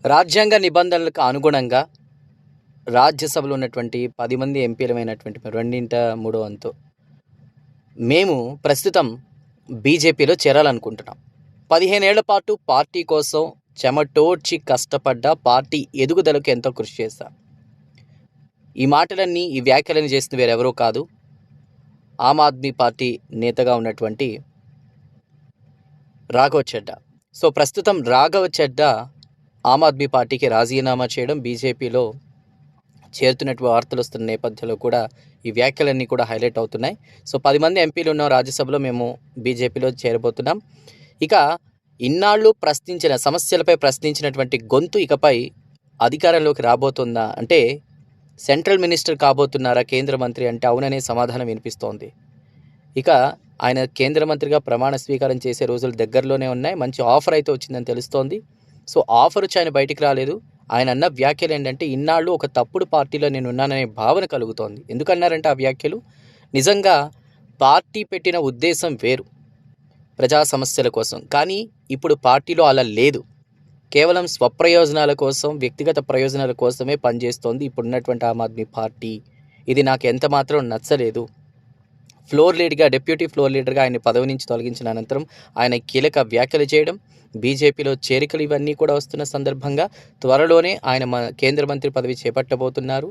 రాజ్యాంగ నిబంధనలకు అనుగుణంగా రాజ్యసభలో ఉన్నటువంటి 10 మంది ఎంపీలమైనటువంటి రెండింట మూడో వంతు మేము ప్రస్తుతం బీజేపీలో చేరాలనుకుంటున్నాం. 15 ఏళ్ల పాటు పార్టీ కోసం చెమటోడ్చి కష్టపడ్డ, పార్టీ ఎదుగుదలకు ఎంతో కృషి చేశా. ఈ మాటలన్నీ, ఈ వ్యాఖ్యలన్నీ చేసిన వేరెవరో కాదు, ఆమ్ ఆద్మీ పార్టీ నేతగా ఉన్నటువంటి రాఘవ్ చెడ్డా. సో ప్రస్తుతం రాఘవ్ చెడ్డా ఆమ్ ఆద్మీ పార్టీకి రాజీనామా చేయడం, బీజేపీలో చేరుతున్నటువంటి వార్తలు వస్తున్న నేపథ్యంలో కూడా ఈ వ్యాఖ్యలన్నీ కూడా హైలైట్ అవుతున్నాయి. సో 10 మంది ఎంపీలు ఉన్న రాజ్యసభలో మేము బీజేపీలో చేరబోతున్నాం. ఇక ఇన్నాళ్ళు ప్రశ్నించిన సమస్యలపై ప్రశ్నించినటువంటి గొంతు ఇకపై అధికారంలోకి రాబోతుందా అంటే, సెంట్రల్ మినిస్టర్ కాబోతున్నారా కేంద్ర మంత్రి అంటే అవుననే సమాధానం వినిపిస్తోంది. ఇక ఆయన కేంద్ర మంత్రిగా ప్రమాణ స్వీకారం చేసే రోజులు దగ్గరలోనే ఉన్నాయి. మంచి ఆఫర్ అయితే వచ్చిందని తెలుస్తోంది. సో ఆఫర్ వచ్చి ఆయన బయటికి రాలేదు. ఆయన అన్న వ్యాఖ్యలు ఏంటంటే, ఇన్నాళ్ళు ఒక తప్పుడు పార్టీలో నేను ఉన్నాననే భావన కలుగుతోంది. ఎందుకన్నారంటే ఆ వ్యాఖ్యలు, నిజంగా పార్టీ పెట్టిన ఉద్దేశం వేరు, ప్రజా సమస్యల కోసం. కానీ ఇప్పుడు పార్టీలో అలా లేదు. కేవలం స్వప్రయోజనాల కోసం, వ్యక్తిగత ప్రయోజనాల కోసమే పనిచేస్తోంది ఇప్పుడున్నటువంటి ఆమ్ ఆద్మీ పార్టీ. ఇది నాకు ఎంత మాత్రం నచ్చలేదు. డిప్యూటీ ఫ్లోర్ లీడర్గా ఆయన పదవి నుంచి తొలగించిన అనంతరం ఆయన కీలక వ్యాఖ్యలు చేయడం, బీజేపీలో చేరికలు ఇవన్నీ కూడా వస్తున్న సందర్భంగా త్వరలోనే ఆయన కేంద్ర మంత్రి పదవి చేపట్టబోతున్నారు.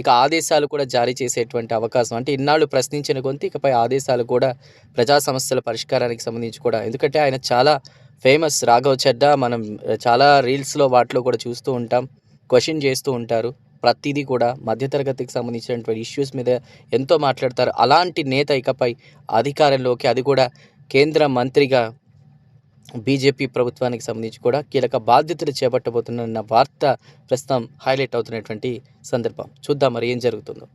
ఇక ఆదేశాలు కూడా జారీ చేసేటువంటి అవకాశం, అంటే ఇన్నాళ్ళు ప్రశ్నించిన గొంతు ఇకపై ఆదేశాలు కూడా ప్రజా సమస్యల పరిష్కారానికి సంబంధించి కూడా, ఎందుకంటే ఆయన చాలా ఫేమస్ రాఘవ్ చెడ్డా. మనం చాలా రీల్స్లో వాటిలో కూడా చూస్తూ ఉంటాం, క్వశ్చన్ చేస్తూ ఉంటారు. ప్రతిదీ కూడా మధ్యతరగతికి సంబంధించినటువంటి ఇష్యూస్ మీద ఎంతో మాట్లాడతారు. అలాంటి నేత ఇకపై అధికారంలోకి, అది కూడా కేంద్ర మంత్రిగా బీజేపీ ప్రభుత్వానికి సంబంధించి కూడా కీలక బాధ్యతలు చేపట్టబోతున్న వార్త ప్రస్తుతం హైలైట్ అవుతున్నటువంటి సందర్భం. చూద్దాం మరి ఏం జరుగుతుందో.